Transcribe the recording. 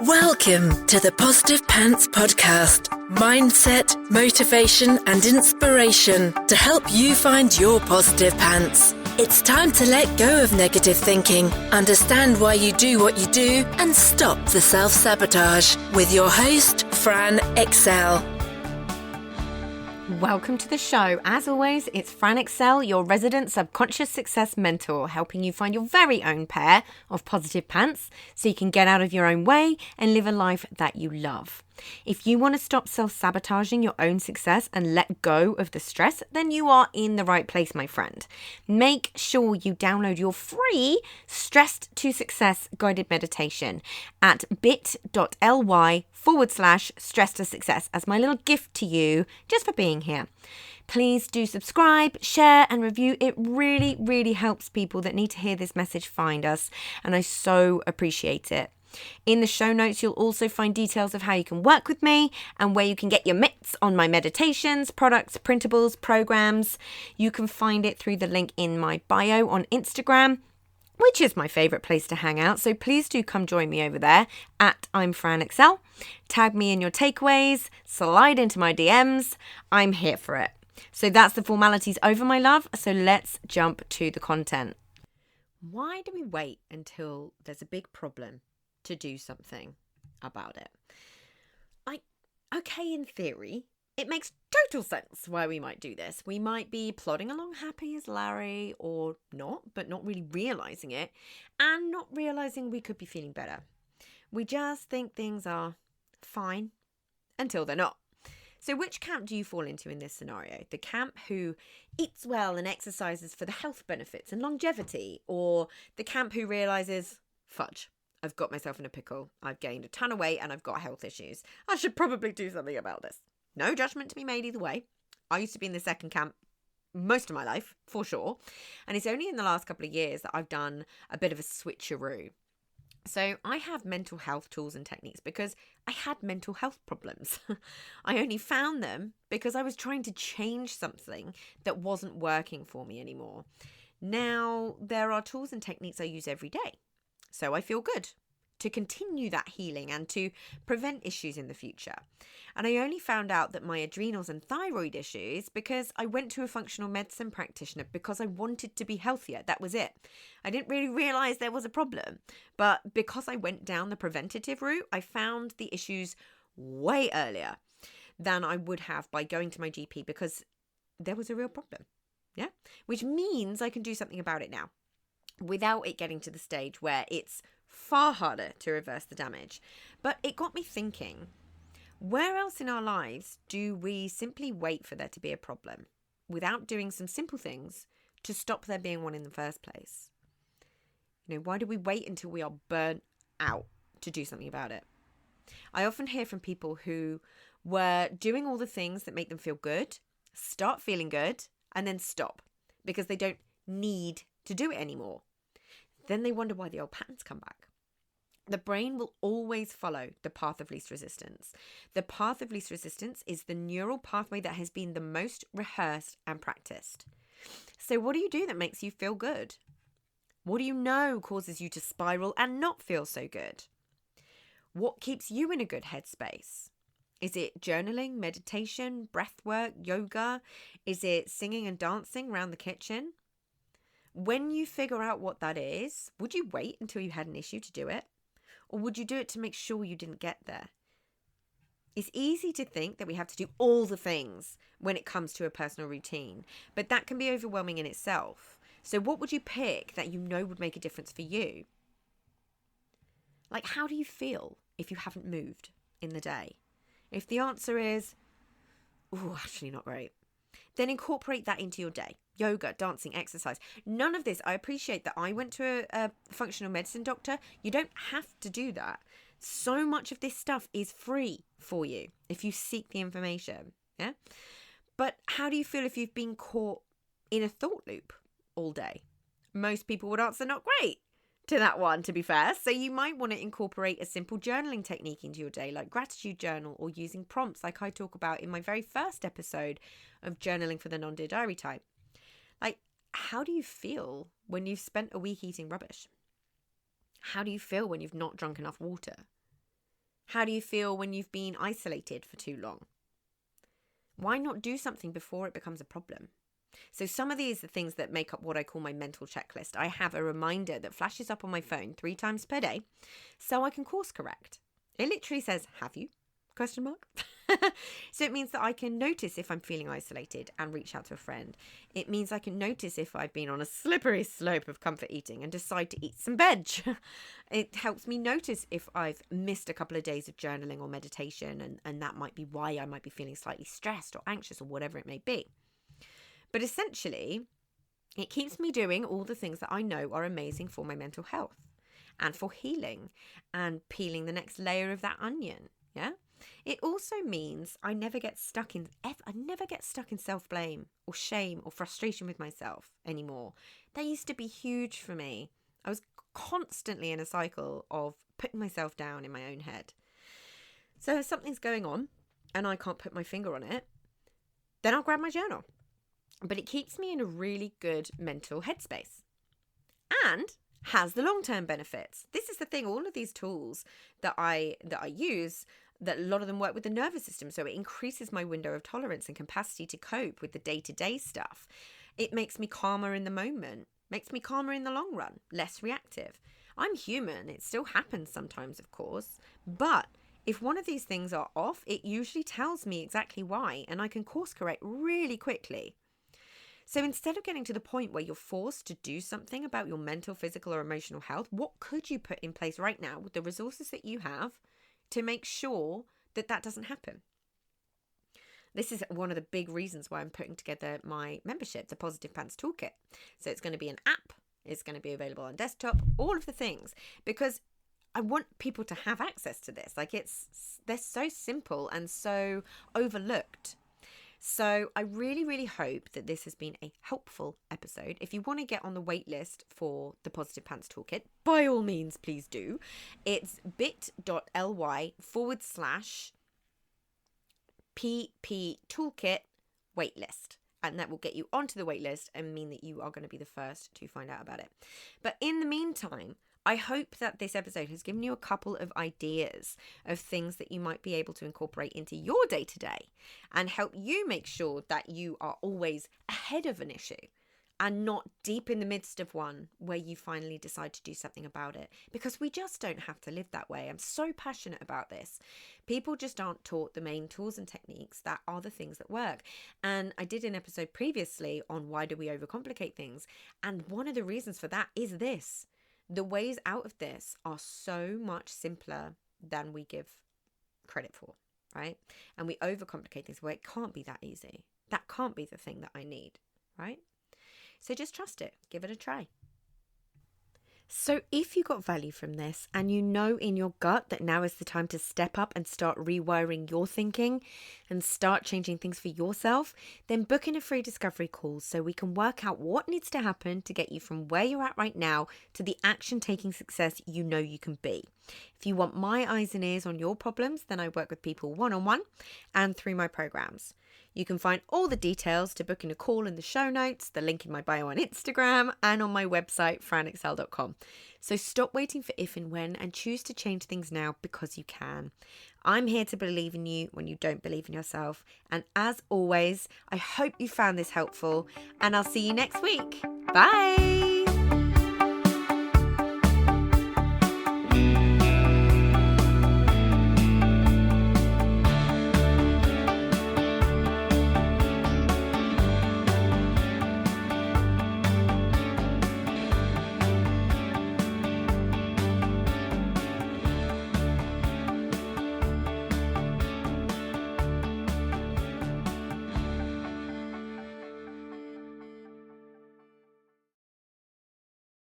Welcome to the Positive Pants Podcast. Mindset, motivation and inspiration to help you find your positive pants. It's time to let go of negative thinking, understand why you do what you do and stop the self-sabotage with your host, Fran Excel. Welcome to the show. As always, it's Fran Excel, your resident subconscious success mentor, helping you find your very own pair of positive pants so you can get out of your own way and live a life that you love. If you want to stop self-sabotaging your own success and let go of the stress, then you are in the right place, my friend. Make sure you download your free Stressed to Success guided meditation at bit.ly/stress to success as my little gift to you just for being here. Please do subscribe, share and review. It really, really helps people that need to hear this message find us, and I so appreciate it. In the show notes, you'll also find details of how you can work with me and where you can get your mitts on my meditations, products, printables, programs. You can find it through the link in my bio on Instagram, which is my favorite place to hang out. So please do come join me over there at I'm Fran Excel. Tag me in your takeaways, slide into my DMs. I'm here for it. So that's the formalities over, my love. So let's jump to the content. Why do we wait until there's a big problem to do something about it? Okay, in theory, it makes total sense why we might do this. We might be plodding along happy as Larry or not, but not really realizing it and not realizing we could be feeling better. We just think things are fine until they're not. So which camp do you fall into in this scenario? The camp who eats well and exercises for the health benefits and longevity, or the camp who realizes, fudge, I've got myself in a pickle. I've gained a ton of weight and I've got health issues. I should probably do something about this. No judgment to be made either way. I used to be in the second camp most of my life, for sure. And it's only in the last couple of years that I've done a bit of a switcheroo. So I have mental health tools and techniques because I had mental health problems. I only found them because I was trying to change something that wasn't working for me anymore. Now, there are tools and techniques I use every day. So I feel good to continue that healing and to prevent issues in the future. And I only found out that my adrenals and thyroid issues because I went to a functional medicine practitioner because I wanted to be healthier. That was it. I didn't really realize there was a problem. But because I went down the preventative route, I found the issues way earlier than I would have by going to my GP because there was a real problem. Yeah, which means I can do something about it now, without it getting to the stage where it's far harder to reverse the damage. But it got me thinking, where else in our lives do we simply wait for there to be a problem without doing some simple things to stop there being one in the first place? You know, why do we wait until we are burnt out to do something about it? I often hear from people who were doing all the things that make them feel good, start feeling good, and then stop because they don't need to do it anymore. Then they wonder why the old patterns come back. The brain will always follow the path of least resistance. The path of least resistance is the neural pathway that has been the most rehearsed and practiced. So what do you do that makes you feel good? What do you know causes you to spiral and not feel so good? What keeps you in a good headspace? Is it journaling, meditation, breath work, yoga? Is it singing and dancing around the kitchen? When you figure out what that is, would you wait until you had an issue to do it? Or would you do it to make sure you didn't get there? It's easy to think that we have to do all the things when it comes to a personal routine, but that can be overwhelming in itself. So what would you pick that you know would make a difference for you? Like, how do you feel if you haven't moved in the day? If the answer is, actually not great, then incorporate that into your day. Yoga, dancing, exercise. None of this. I appreciate that I went to a functional medicine doctor. You don't have to do that. So much of this stuff is free for you if you seek the information. Yeah. But how do you feel if you've been caught in a thought loop all day? Most people would answer not great to that one, to be fair. So you might want to incorporate a simple journaling technique into your day, like gratitude journal, or using prompts like I talk about in my very first episode of Journaling for the Non-Dear Diary Type. Like, how do you feel when you've spent a week eating rubbish? How do you feel when you've not drunk enough water? How do you feel when you've been isolated for too long? Why not do something before it becomes a problem? So some of these are things that make up what I call my mental checklist. I have a reminder that flashes up on my phone 3 times per day so I can course correct. It literally says, "Have you?" ? So it means that I can notice if I'm feeling isolated and reach out to a friend. It means I can notice if I've been on a slippery slope of comfort eating and decide to eat some veg. It helps me notice if I've missed a couple of days of journaling or meditation, and that might be why I might be feeling slightly stressed or anxious or whatever it may be. But essentially, it keeps me doing all the things that I know are amazing for my mental health and for healing and peeling the next layer of that onion. Yeah. It also means I never get stuck in self-blame or shame or frustration with myself anymore. That used to be huge for me. I was constantly in a cycle of putting myself down in my own head. So if something's going on and I can't put my finger on it, then I'll grab my journal. But it keeps me in a really good mental headspace and has the long-term benefits. This is the thing, all of these tools that I use, that a lot of them work with the nervous system. So it increases my window of tolerance and capacity to cope with the day-to-day stuff. It makes me calmer in the moment, makes me calmer in the long run, less reactive. I'm human. It still happens sometimes, of course. But if one of these things are off, it usually tells me exactly why, and I can course correct really quickly. So instead of getting to the point where you're forced to do something about your mental, physical, or emotional health, what could you put in place right now with the resources that you have to make sure that that doesn't happen? This is one of the big reasons why I'm putting together my membership, the Positive Pants Toolkit. So it's going to be an app. It's going to be available on desktop, all of the things, because I want people to have access to this. Like they're so simple and so overlooked. So I really, really hope that this has been a helpful episode. If you want to get on the wait list for the Positive Pants Toolkit, by all means, please do. It's bit.ly/PP Toolkit waitlist. And that will get you onto the waitlist and mean that you are going to be the first to find out about it. But in the meantime, I hope that this episode has given you a couple of ideas of things that you might be able to incorporate into your day-to-day and help you make sure that you are always ahead of an issue and not deep in the midst of one where you finally decide to do something about it. Because we just don't have to live that way. I'm so passionate about this. People just aren't taught the main tools and techniques that are the things that work. And I did an episode previously on why do we overcomplicate things. And one of the reasons for that is this. The ways out of this are so much simpler than we give credit for, right? And we overcomplicate things where it can't be that easy. That can't be the thing that I need, right? So just trust it. Give it a try. So if you got value from this and you know in your gut that now is the time to step up and start rewiring your thinking and start changing things for yourself, then book in a free discovery call so we can work out what needs to happen to get you from where you're at right now to the action-taking success you know you can be. If you want my eyes and ears on your problems, then I work with people one-on-one and through my programs. You can find all the details to booking a call in the show notes, the link in my bio on Instagram, and on my website, franexcel.com. So stop waiting for if and when and choose to change things now because you can. I'm here to believe in you when you don't believe in yourself. And as always, I hope you found this helpful, and I'll see you next week. Bye!